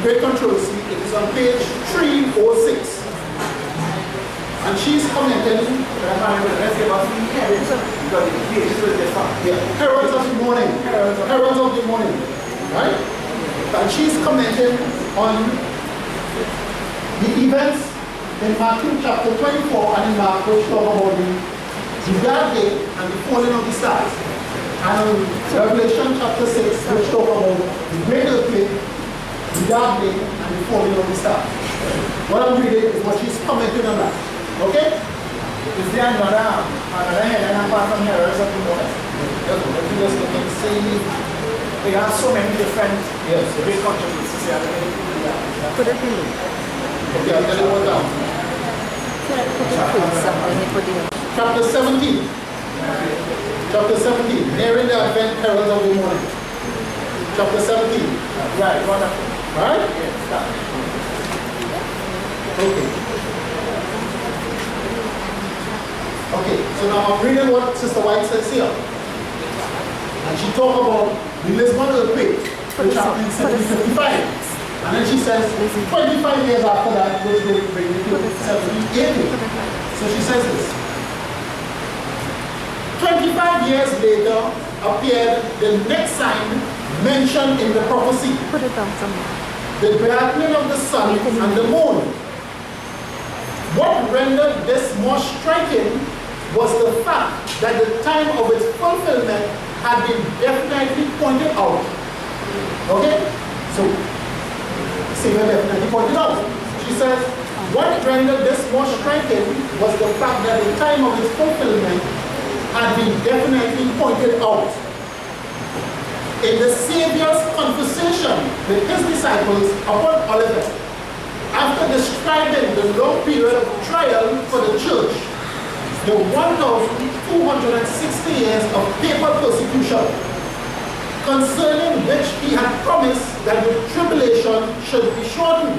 great controversy. It is on page 306. And she's commenting. Yeah, Heralds of the Morning. Heralds of the Morning. Right? And she's commenting on the events in Matthew chapter 24 and in Mark, which talk about the dark day and the falling of the stars. And Revelation chapter 6, which talk about the great earthquake, the dark day, and the falling of the stars. What I'm reading is what she's commenting on that. Okay? Is there another headline apart from Heralds of the Morning? Let me just look and see. They have so many different great controversies here. Put it in. Okay, I'll tell you what down. Chapter 17. Chapter 17. Nearing the Advent Heralds of the Morning. Chapter 17. Right, wonderful. Right? Yes, Okay. Okay, so now I'm reading what Sister White says here. And she talked about the Lisbon earthquake, which happened in 1755. And then she says, 25 years after that, which will bring it to 1780. So she says this. 25 years later appeared the next sign mentioned in the prophecy. Put it down somewhere. The darkening of the sun and the moon. What rendered this more striking was the fact that the time of its fulfillment had been definitely pointed out. Okay? So, Savior definitely pointed out. She says, what rendered this more striking was the fact that the time of its fulfillment had been definitely pointed out. In the Savior's conversation with his disciples upon Olivet, after describing the long period of trial for the church, the 1,260 years of papal persecution, concerning which he had promised that the tribulation should be shortened.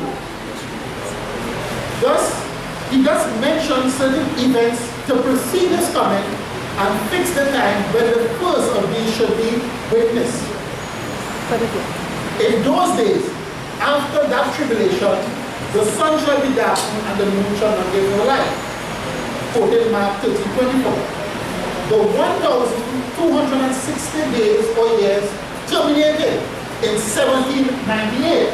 Thus, he does mention certain events to precede his coming and fix the time when the first of these should be witnessed. In those days, after that tribulation, the sun shall be darkened and the moon shall not give no light. Quoted Mark 13:24. The 1,260 days or years terminated in 1798.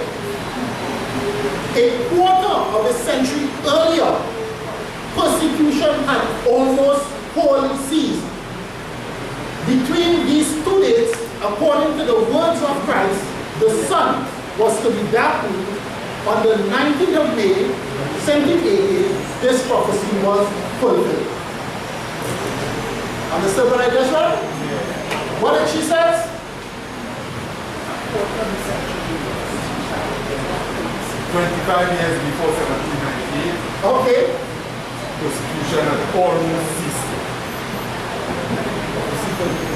A quarter of a century earlier, persecution had almost wholly ceased. Between these two dates, according to the words of Christ, the sun was to be darkened on the 19th of May, 1780. This prophecy was fulfilled. Understood what I just read? What did she say? 25 years before 1798, Okay. persecution had almost ceased.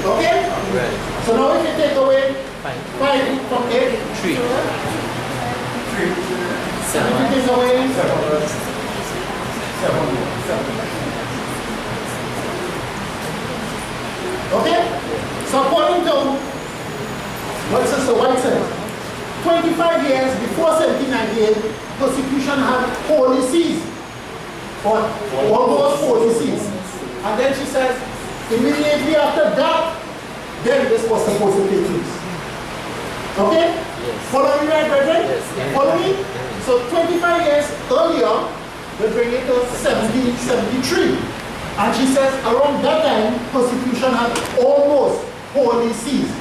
Okay? Right. So now if you take away 5 from 8, 3. 3. If you take away 7. Okay? So according to what Sister White said, 25 years before 1798, persecution had wholly ceased. Or almost wholly ceased. And then she says, immediately after that, then this was supposed to take place. Okay? Yes. Follow me, right, brethren? Yes. Follow me? So 25 years earlier, we bring it to 1773. And she says around that time, persecution had almost wholly ceased.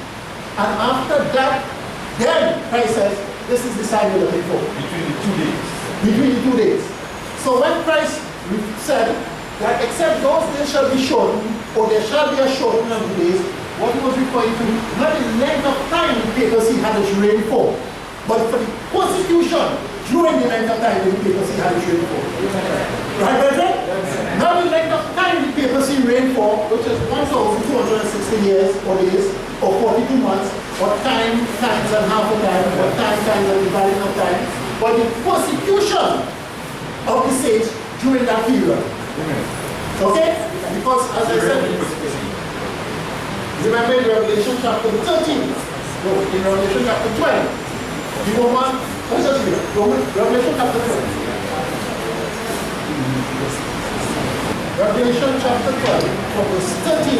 And after that, then Christ says, this is the sign we're looking for. Between the 2 days. Between the 2 days. So when Christ said that except those days shall be shortened, or there shall be a shortening of the days, what he was referring to, not the length of time the papacy had its reign for, but for the persecution during the length of time the papacy had its reign for. Right, brethren? Not the length of time the papacy reigned for, which is 1,260 years or days, or 42 months, or time times and half a time, or time times and dividing of time, but the persecution of the saints during that period. Okay? Because as I said, remember in Revelation chapter 13, no, in Revelation chapter 12, the woman Let's just read it. Revelation chapter 12. Revelation chapter 12, from verse 13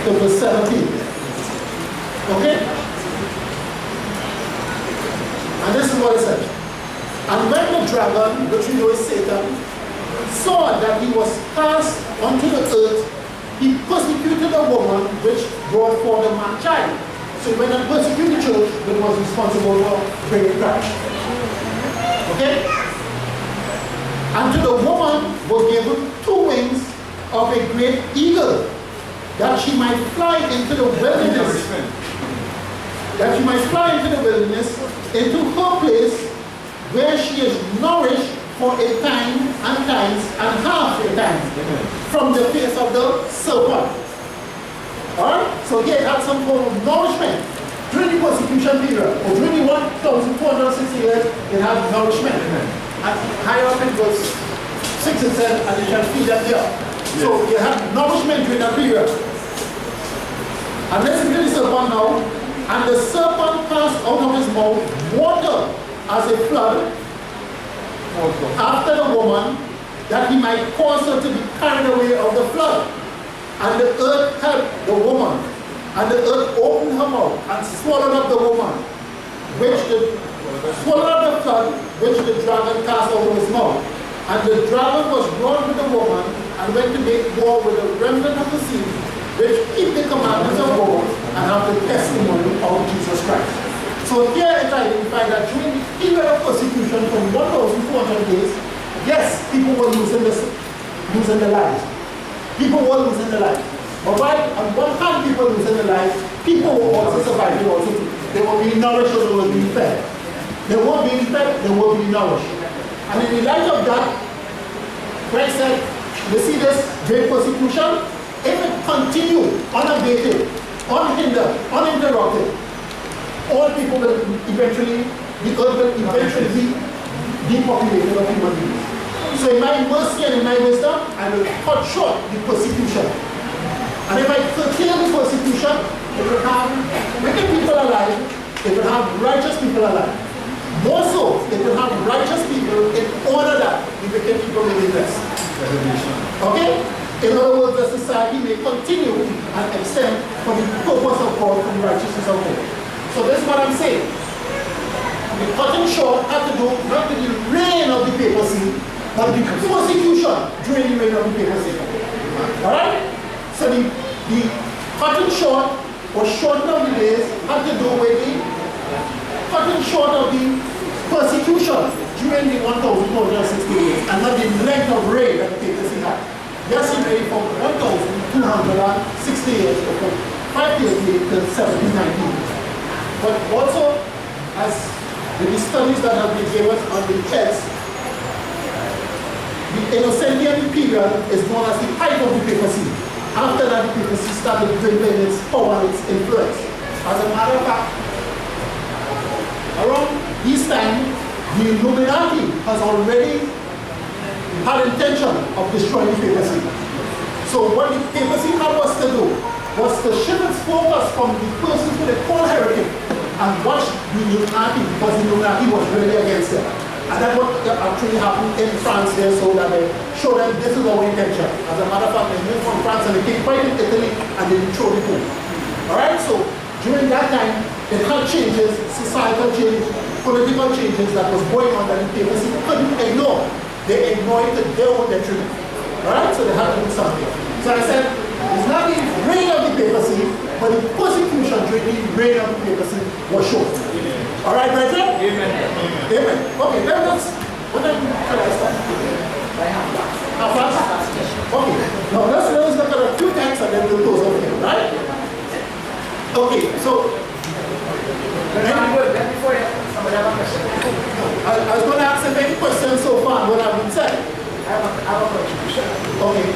to verse 17. Okay? And this is what it says. And when the dragon, which we know is Satan, saw that he was cast onto the earth, he persecuted the woman which brought forth the man child. So when he persecuted the church, it was responsible for bringing Christ. Okay? And to the woman was given 2 wings of a great eagle, that she might fly into the wilderness. That she might fly into the wilderness, into her place, where she is nourished for a time and times and half a time from the face of the serpent. Alright? So here it had some form of nourishment. During the persecution period, or during the 1,260 years, it had nourishment. And higher up in verse 6 and 7, and you can feed them here. So you have nourishment during that period. And listen to the serpent now. And the serpent cast out of his mouth water as a flood after the woman, that he might cause her to be carried away of the flood. And the earth helped the woman, and the earth opened her mouth and swallowed up the woman, swallowed up the flood which the dragon cast out of his mouth. And the dragon was wroth with the woman, and went to make war with the remnant of the seed, which keep the commandments of God and have the testimony of Jesus Christ. So here it identifies that during the period of persecution from 1,400 days, yes, people were losing their lives. People were losing their lives. But while on one hand people were losing their lives, people were also surviving also too. They were being nourished or they were being fed. They were being fed, they were being nourished. And in the light of that, Christ said, you see this great persecution? If it continued unabated, unhindered, uninterrupted, all people will eventually, the earth will eventually be depopulated of human beings. So in my mercy and in my wisdom, I will cut short the persecution. And if I curtail the persecution, it will have wicked people alive, it will have righteous people alive. More so, it will have righteous people in order that the wicked people may be blessed. Okay? In other words, the society may continue and extend for the purpose of God, for the righteousness of God. So this is what I'm saying. The cutting short had to do not with the reign of the papacy, but the persecution during the reign of the papacy. Alright? So the cutting short or shortening of the days had to do with the cutting short of the persecution during the 1,460 years, and not the length of reign that the papacy had. Yes, he reigned from 1,260 years, or from 538 to 1719. But also, as with the studies that have been given on the text, the Innocentian period is known as the height of the papacy. After that, the papacy started dwindling its power and its influence. As a matter of fact, around this time, the Illuminati has already had intention of destroying the papacy. So what the papacy had was to do was to shift its focus from the person who they call heretic and watch the Illuminati, because the Illuminati was really against them. And that's what actually happened in France there, so that they showed them this is our intention. As a matter of fact, they moved from France and they came right in Italy and they threw the pool. Alright, so during that time, they had changes, societal change, political changes that was going on that the papacy couldn't ignore. They ignored it to their own detriment. Alright, so they had to do something. So I said, it's not the reign of the papacy, but the persecution during the reign of the papacy was short. Alright, brethren? Amen. Amen. Okay, then let's, what then can I start? How fast? Okay, now let's look at a few texts and then we'll close over here, right? Okay, so, Before somebody have a question. I was going to ask if any questions so far on what I've been saying. I have a contribution. Okay.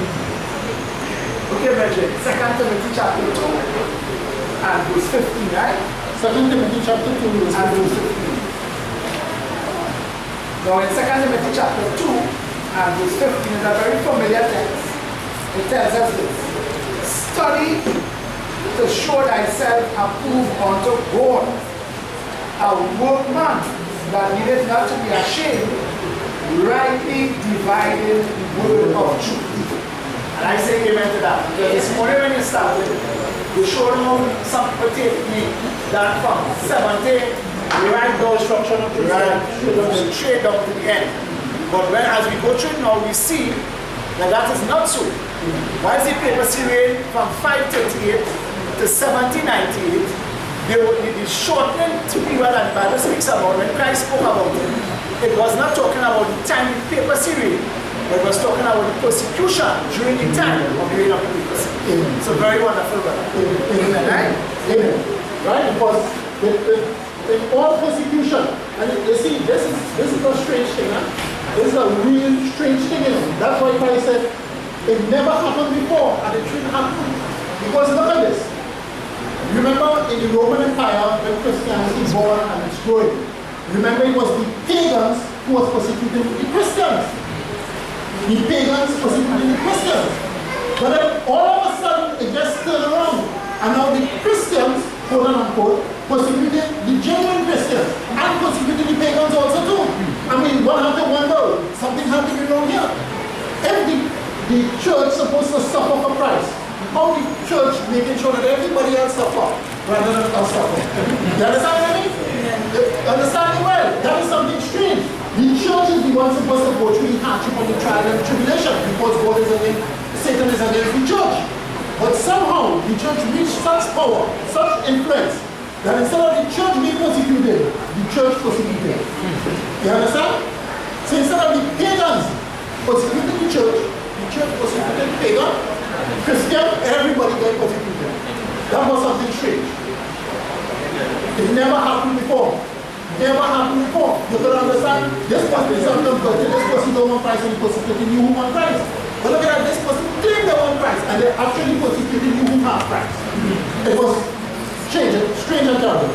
Okay, brethren. 2 Timothy chapter 2 and verse 15, right? 2 Timothy chapter 2 verse And 15. verse 15. Now in 2 Timothy chapter 2 and verse 15 is a very familiar text. It tells us this. Study to show thyself approved unto God, a workman that needed not to be ashamed, rightly dividing the word of truth. And I say amen to that. Because this morning when you started, you showed how some people take me that from 70, we write down structure of the trade down to the end. But when as we go through it now, we see that that is not so. Why is the paper serial from 538 to 1798? They shortened to be what the Bible speaks about. When Christ spoke about it, it was not talking about the time in paper serial, but it was talking about the persecution during the time of the reign of the papacy. So very wonderful, brother. Amen. Right? Amen. Right? Because with all persecution, and you see, this is a strange thing, huh? This is a real strange thing, you know. That's why Christ said, it never happened before, and it shouldn't happen. Because look at this. Remember in the Roman Empire, when Christianity was born and it's growing, remember it was the pagans who was persecuting the Christians. The pagans persecuting the Christians. But then all of a sudden, it just turned around. And now the Christians, quote unquote, persecuted the genuine Christians and persecuted the pagans also too. I mean, one had to wonder, something had to be wrong here. If the church supposed to suffer for Christ, how the church making sure that everybody else suffer rather than us suffer? You understand what I mean? Understand it well. That is something strange. The church is the one supposed to go through the hardship of the trial and tribulation because God is against, Satan is against the church. But somehow the church reached such power, such influence, that instead of the church being persecuted, the church persecuted. You understand? So instead of the pagans persecuting the church persecuted the pagan, Christian, everybody got persecuted. That was something strange. It never happened before. Never happened before. You can understand, this person is unconverted, this person don't want Christ and persecuting you who want Christ. But look at that, this person claimed they want Christ and they're actually persecuting you who have Christ. It was strange and terrible.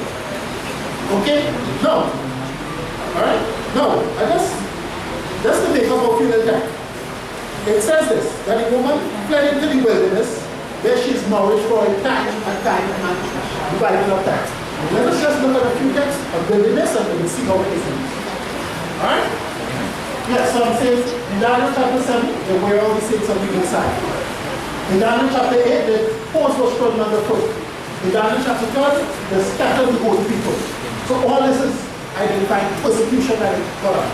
Okay? No. Alright? No. That's the makeup of funeral death. It says this, that the woman fled into the wilderness where she is nourished for a time and dividing of time. Let us just look at a few texts of wilderness and we will see how it is. Alright? Yes, so it says in Daniel chapter 7, they were all the saints on the inside. In Daniel chapter 8, the horse was trodden underfoot. In Daniel chapter 12, they scattered the whole people. So all this is identifying persecution that is God.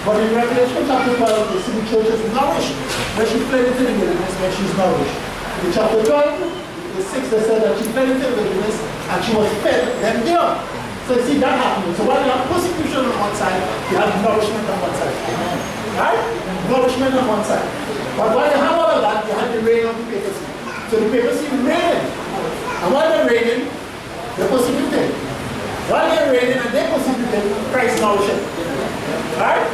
But in Revelation chapter 12, you see the church is nourished. When she fled into the wilderness, when she's nourished. In chapter 12, the 6, they said that she fled into the wilderness and she was fed then there. So you see that happening. So while you have persecution on one side, you have nourishment on one side. Right? Nourishment on one side. But while you have all of that, you have the reign of the papacy. So the papacy is reigning. And while they're reigning, they're persecuted. While they're reigning and they're persecuted, Christ nourishes. Right?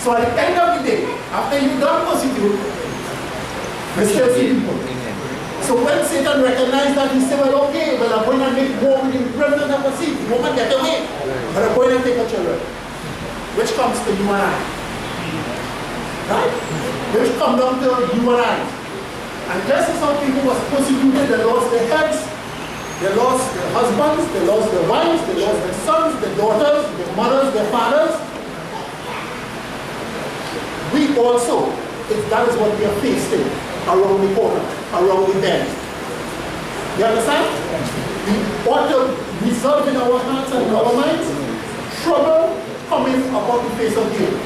So at the end of the day, after you don't persecute, we still see people. So when Satan recognized that, he said, well, okay, well, I'm going to make war with the remnant of the seed. The woman get away. But I'm going to take her children. Which comes to you and I. Right? Which come down to you and I. And just as some people was persecuted, they lost their heads, they lost their husbands, they lost their wives, they lost their sons, their daughters, their mothers, their fathers. We also, that is what we are facing around the corner, around the bend. You understand? We ought to resolve in our hearts and in our minds trouble coming upon the face of the earth.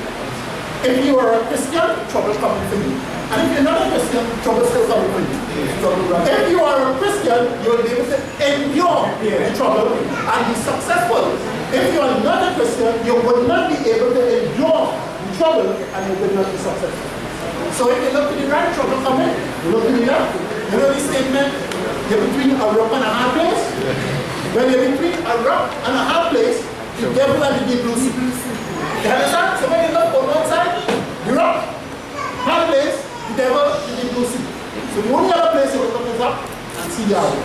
If you are a Christian, trouble is coming for you. And if you're not a Christian, trouble is still coming for you. If you are a Christian, you will be able to endure the trouble and be successful. If you are not a Christian, you will not be able to endure the trouble and you will not be successful. So if you look to the right, trouble coming. You look to the left. You know the statement, you're between a rock and a hard place? When you're between a rock and a hard place, the devil and the deep blue sea. You understand? So when you look on one side, the rock, hard place, the devil, the deep blue sea. So the only other place you will look is up and see Yahweh.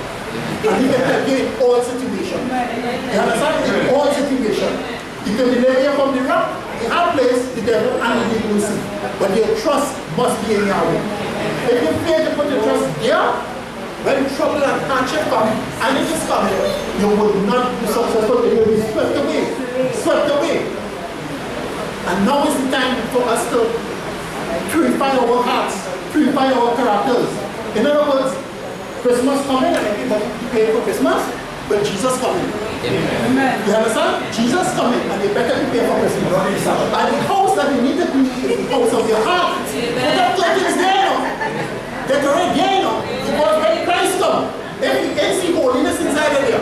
And he can help you in all situations. You understand? In all situations. You can deliver you from the rock, the hard place, the devil, and the deep blue sea. But your trust must be in Yahweh. If you fail to put your trust here, when trouble and hardship come, and it is coming, you will not be successful. You will be swept away. Swept away. And now is the time for us to purify our hearts, purify our characters. In other words, Christmas coming and everybody prepare for Christmas, but Jesus coming. Amen. You understand? Jesus coming and they better prepare for Christmas. And the house that we need to be is the house of your heart. Put up things there. Decorate there. Because when Christ comes, if you can see holiness inside of you,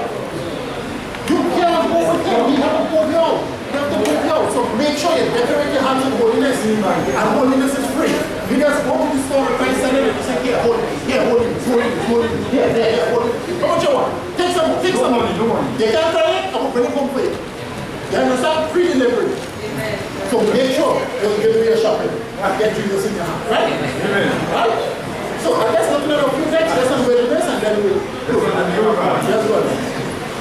you can't go with him. We have to go beyond. You have to go beyond. So make sure you decorate your hands with holiness. And holiness is free. You just go to the store and Christ said it and say, here, holiness, holiness, holiness, here, holiness. How much you want? Take some money. They can't try it, I'm going to bring it home for you. You understand? Free delivery. So make sure you'll give me your shopping and get Jesus in your hand. Right? Right? So I guess looking at a few next, let's do this and then we'll do it. Yes, go ahead.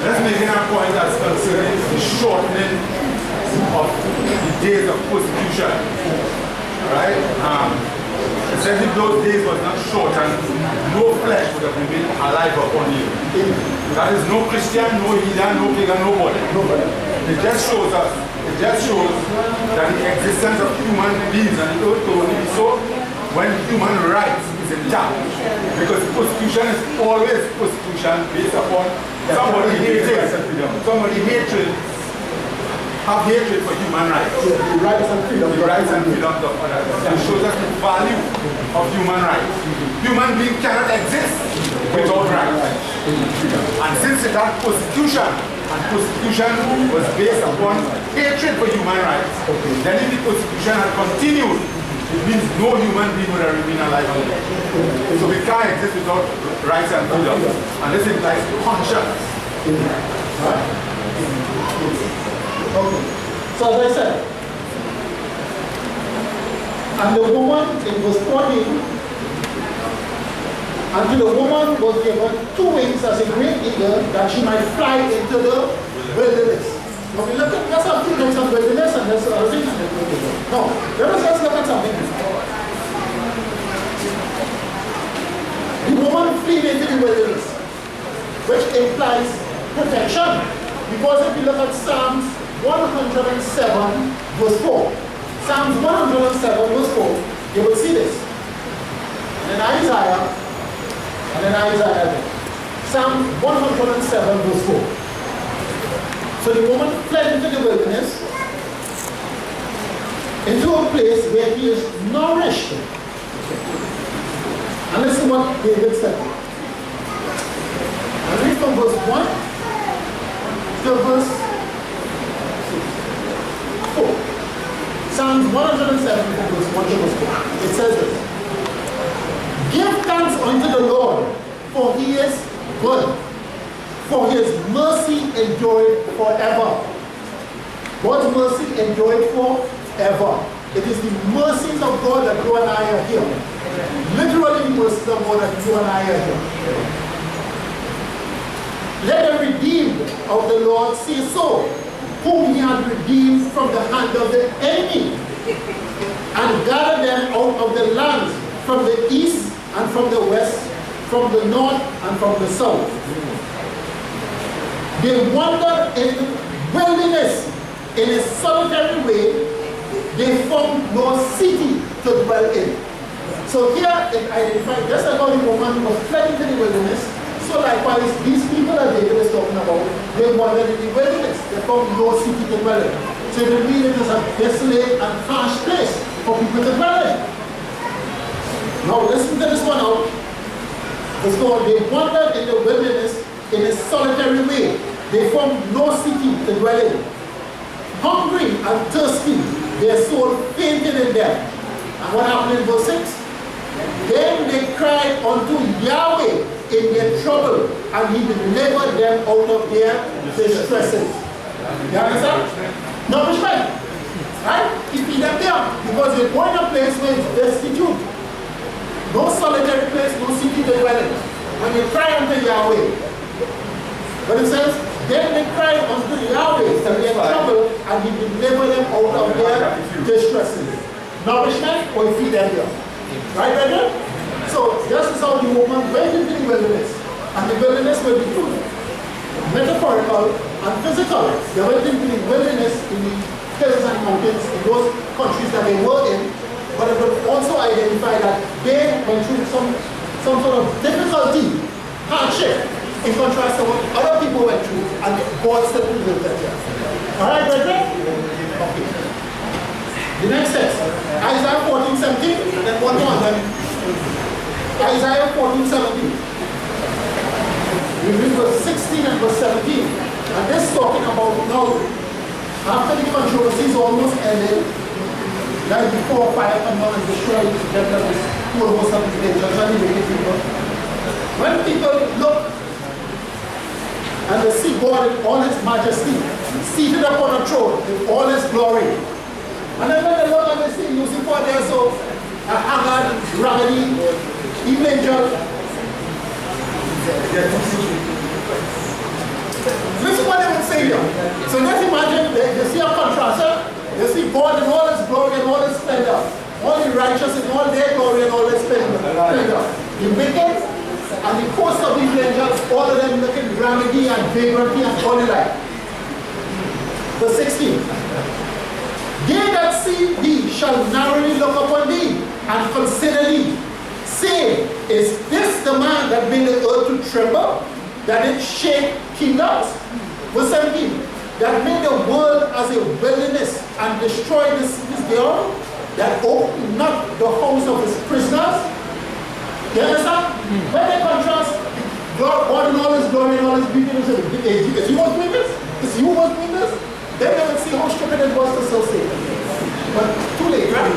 Let's make a point that's concerning the shortening of the days of persecution. Right? It says if those days was not shortened, no flesh would have remained alive upon you. That is no Christian, no heathen, no pagan, nobody. It just shows us, that the existence of human beings on the earth can only be so when human rights is intact. Because persecution is always persecution based upon somebody hatred. Have hatred for human rights. The rights and freedoms. The rights and freedoms of others. It shows us the value of human rights. Human beings cannot exist without rights. And since it had persecution, and persecution was based upon hatred for human rights, then if the persecution had continued, it means no human being would have remained alive on earth. So we can't exist without rights and freedoms. And this implies conscience. Right? Okay. So as I said, and the woman, in verse 14, until the woman was given 2 wings as a great eagle that she might fly into the wilderness. Okay, let's have 2 things on wilderness and let's other things on the wilderness. No, let's look at something. The woman fleed into the wilderness, which implies protection. Because if you look at Psalms 107 verse 4. Psalms 107 verse 4, you will see this. And then Isaiah again. Psalm 107 verse 4. So the woman fled into the wilderness, into a place where he is nourished. And listen what David said. I read from verse 1 to verse 4. Psalms 107 verse 1 to verse 4. It says this. Give thanks unto the Lord, for he is good, for his mercy endureth forever. God's mercy endureth forever. It is the mercies of God that you and I are here. Literally the mercies of God that you and I are here. Let the redeemed of the Lord say so, whom he hath redeemed from the hand of the enemy, and gather them out of the lands from the east and from the west, from the north and from the south. They wandered in the wilderness in a solitary way. They found no city to dwell in. So here it identified, just like how the woman was fled into the wilderness, so likewise these people that David is talking about, they wandered in the wilderness. They found no city to dwell in. So it will mean it is a desolate and harsh place for people to dwell in. Now listen to this one out. It's called, they wandered in the wilderness in a solitary way. They found no city to dwell in. Hungry and thirsty, their soul fainted in them. And what happened in verse 6? Then they cried unto Yahweh in their trouble, and he delivered them out of their distresses. You understand? Nourishment. Right? He feed them there. Because they're going to a place where it's destitute. No solitary place, no city to dwell in. When they cry unto Yahweh, but it says, then they cried unto Yahweh in their trouble, and he delivered them out of their distresses. Nourishment, or he feed them there. Right, brethren? So, this is how the woman went into the wilderness. And the wilderness will be two, metaphorical and physical. They went into the wilderness in the hills and mountains in those countries that they were in, but it would also identify that they went through some sort of difficulty, hardship, in contrast to what other people went through, and God still preserved them here. Alright, brethren? Okay. The next text, Isaiah 14:17, and then one more, then Isaiah 14:17. We read verse 16 and verse 17. And this is talking about now, after the controversy is almost ended, like before fire come down and destroy the whole host of the nations and the wicked people. When people look and they see God in all his majesty, seated upon a throne in all his glory. And then when they look and they see Lucifer there, so a haggard, raggedy, even angel. Listen what they would say here. So just imagine they see a contrast. They see God in all his glory and all his splendor. All the righteous in all their glory and all their splendor. The wicked and the host of these angels, all of them looking raggedy and vagrantly and all alike. Verse 16. They that see thee shall narrowly look upon thee and consider thee, saying, is this the man that made the earth to tremble, that it shake kingdoms? Verse 17. That made the world as a wilderness and destroyed the cities thereof, that opened not the house of his prisoners. You understand? When they contrast God in all his glory and all his beauty, is you was doing this? Is you was doing this? Then they will see how stupid it was to still say it. But too late, right?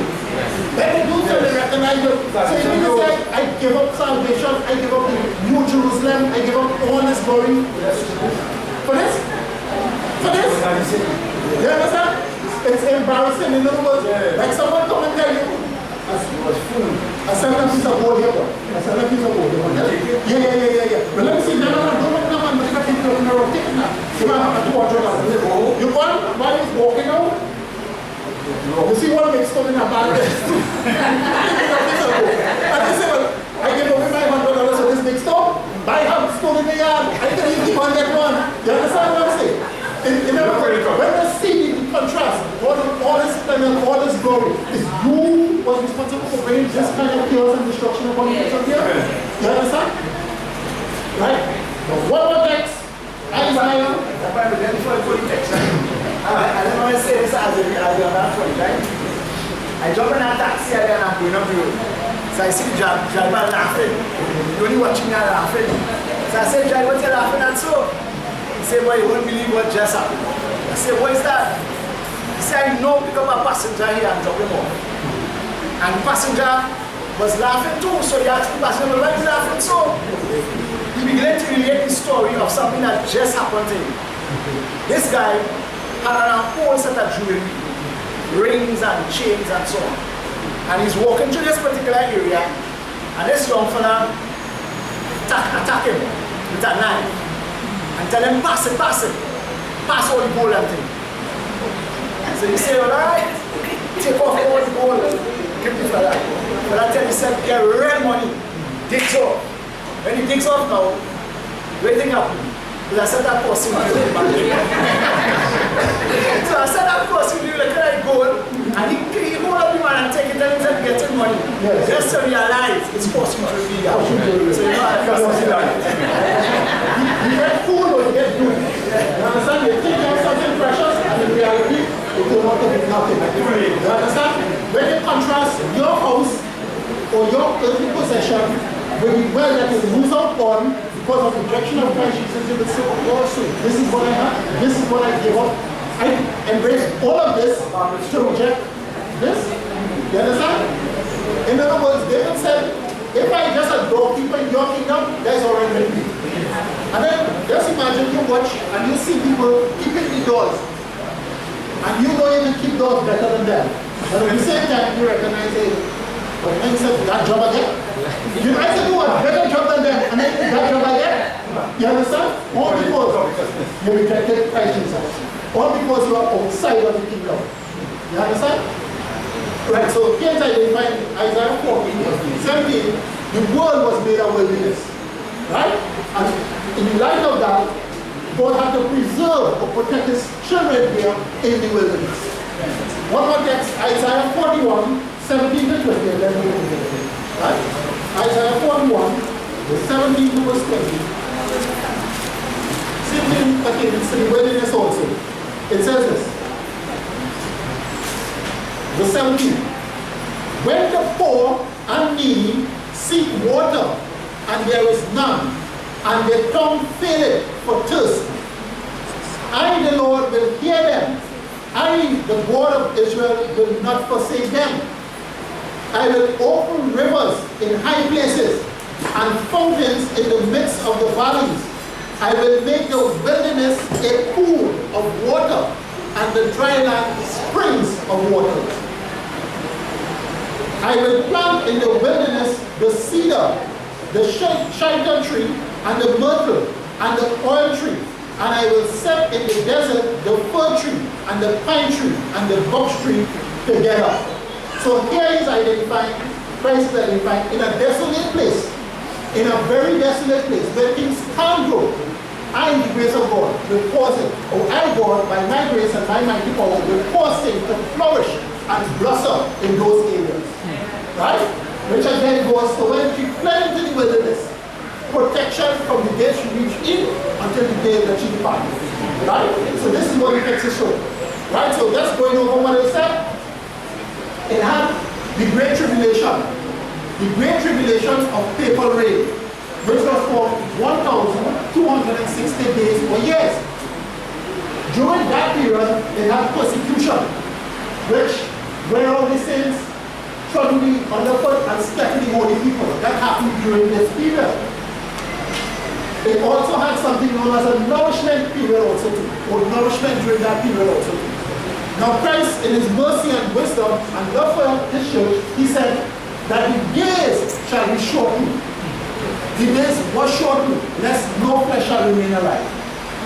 When they do so, they recognize it. So if you say, I give up salvation, I give up the New Jerusalem, I give up all this glory. For this? For this? You understand? It's embarrassing. In other words, like someone come and tell you, I sent a piece of gold here. I sent a piece of gold here. Yeah. But let me see, no, man, but if I keep looking around, you might have to watch it. You want, while he's walking out, you see what makes stone in a bag. And they say, well, I give away my $100 for this big stone. Buy a stone in the yard. I can easily go and get one. You understand what I'm saying? In other words, when they see the contrast, all this splendor, all this glory, is who was responsible for bringing this kind of chaos and destruction upon the people here? You understand? Right? Now, what about next? Isaiah. I don't want to say this as you're not point, right? I jump in a taxi and I'm going up the road. So I see the driver laughing. You're only watching me laughing. So I say, driver, what you laughing at so? He said, well, you won't believe what just happened. I said, what is that? He said, I know because my passenger here and dropping off. And the passenger was laughing too, so he asked the passenger, why is he laughing so? He began to relate the story of something that just happened to him. This guy had a whole set of jewelry, rings and chains and so on. And he's walking through this particular area, and this young fella attack him with a knife and tell him, pass it, pass all the gold and thing. So you say, all right, take off all the gold, give the fella. But I tell you, get real money, digs off. When he digs off now, what do you think happened? Because I said that course in the So I said that course in the look at gold, and he hold up the man and take it and he said, getting money. Yes. Just to realize it's possible to be that. So you know, I trust that. You get food or you get good. You understand? You think you have something precious, and in reality, it will not be nothing. You understand? When you contrast your house or your earthly possession with the well that you lose out on because of rejection of Christ Jesus, you will say, oh, so this is what I have, this is what I give up. I embrace all of this to reject this. You understand? In other words, David said, if I just a doorkeeper in your kingdom, there's already me. And then just imagine you watch and you see people keeping the doors. And you know you can keep doors better than them. But at the same time, you recognize it. But then you say, that job again? You try to do a better job than them, and then that job again? You understand? All because you rejected Christ Jesus. All because you are outside of the kingdom. You understand? Right, so here's identifying Isaiah 14:17. The world was made a wilderness. Right? And in light of that, God had to preserve or protect his children here in the wilderness. What about next? Isaiah 41, 17 to 20. And then we will get it. Right? Isaiah 41, 17 to verse 20. Same thing pertains to the wilderness also. It says this. Verse 17. When the poor and needy seek water, and there is none, and their tongue faileth for thirst, I, the Lord, will hear them. I, the God of Israel, will not forsake them. I will open rivers in high places and fountains in the midst of the valleys. I will make the wilderness a pool of water and the dry land springs of water. I will plant in the wilderness the cedar, the shittim tree, and the myrtle, and the oil tree. And I will set in the desert the fir tree, and the pine tree, and the box tree together. So here is identifying, Christ is identifying in a desolate place, in a very desolate place, where things can't grow. I, in the grace of God, will cause it. Oh, I, God, by my grace and my mighty power, will cause things to flourish and blossom in those areas. Right? Which again goes to when she fled into the wilderness. Protection from the day she reached in until the day that she departed. Right? So this is what the text is showing. Right? So that's going over what it said. It had the Great Tribulation. The Great Tribulation of papal reign, which was for 1,260 days or years. During that period, they had persecution, which where all the saints trudging underfoot and stepping the holy people. That happened during this period. They also had something known as a nourishment period also too, or nourishment during that period also too. Now Christ, in his mercy and wisdom and love for his church, he said that the days shall be shortened. The days were shortened, lest no flesh shall remain alive.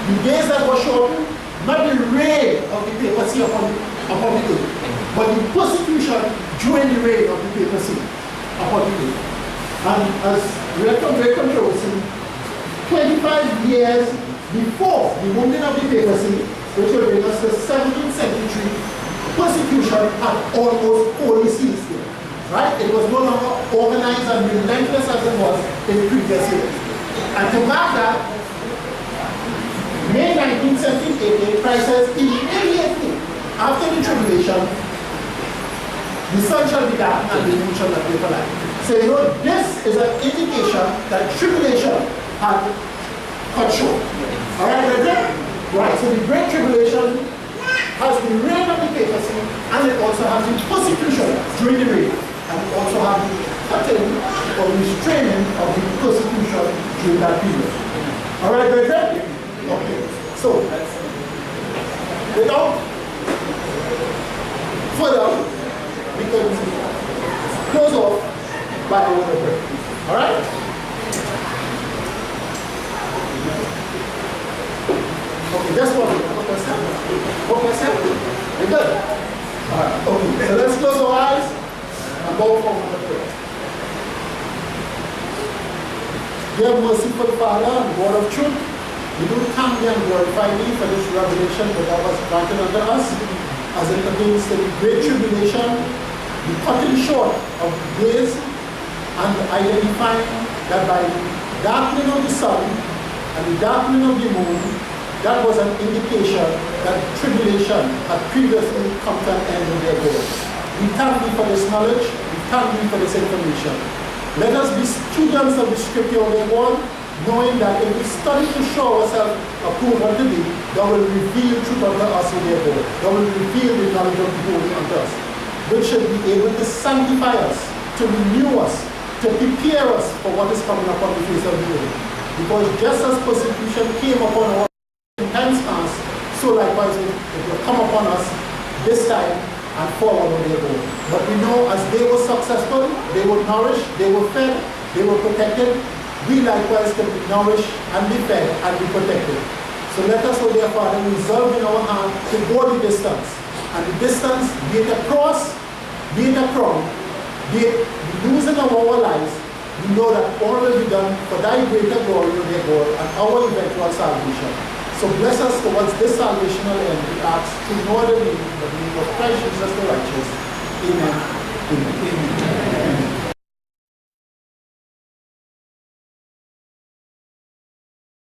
The days that were shortened, not the reign of the papacy upon the earth, but the persecution during the reign of the papacy upon the earth. And as very controversy, 25 years before the wounding of the papacy, which will bring us to the 17th century, persecution had almost wholly ceased. Right? It was no longer organized and relentless as it was in previous years. And to mark that, May 19th, 1788, Christ says, immediately after the tribulation, the sun shall be dark and the moon shall not be light. So you know, this is an indication that tribulation had cut short. Alright, right, so the Great Tribulation has the reign of the papacy, and it also has the persecution during the reign. And it also has the cutting or restraining of the persecution during that period. Alright, brethren? Okay. So, without further, we can close off by a word of prayer. Alright? Okay, that's what we're saying. We're good. Alright, okay. So let's close our eyes and go forward with prayer. Dear merciful Father and God of truth, we do thank thee and glorify thee for this revelation that thou hast granted unto us as it pertains to the great tribulation, the cutting short of days, and identifying that by the darkening of the sun and the darkening of the moon, that was an indication that tribulation had previously come to an end in their day. We thank thee for this knowledge, we thank thee for this information. Let us be students of the scripture, O Lord, knowing that if we study to show ourselves approved unto thee, thou will reveal truth unto us, O Lord. Thou will reveal the knowledge of the holy unto us, which should be able to sanctify us, to renew us, to prepare us for what is coming upon the face of the earth. Because just as persecution came upon our in times past, so likewise it will come upon us this time and forward when they go. But we know as they were successful, they were nourished, they were fed, they were protected. We likewise can be nourished and be fed and be protected. So let us, O dear Father, resolve in our hand to go the distance. And the distance, be it a cross, be it a crown, be it the losing of our lives, we know that all will be done for thy greater glory, O dear God, and our eventual salvation. So bless us towards this salvational end, we ask through no other name, but the name of Christ Jesus the righteous. Amen. Amen. Amen.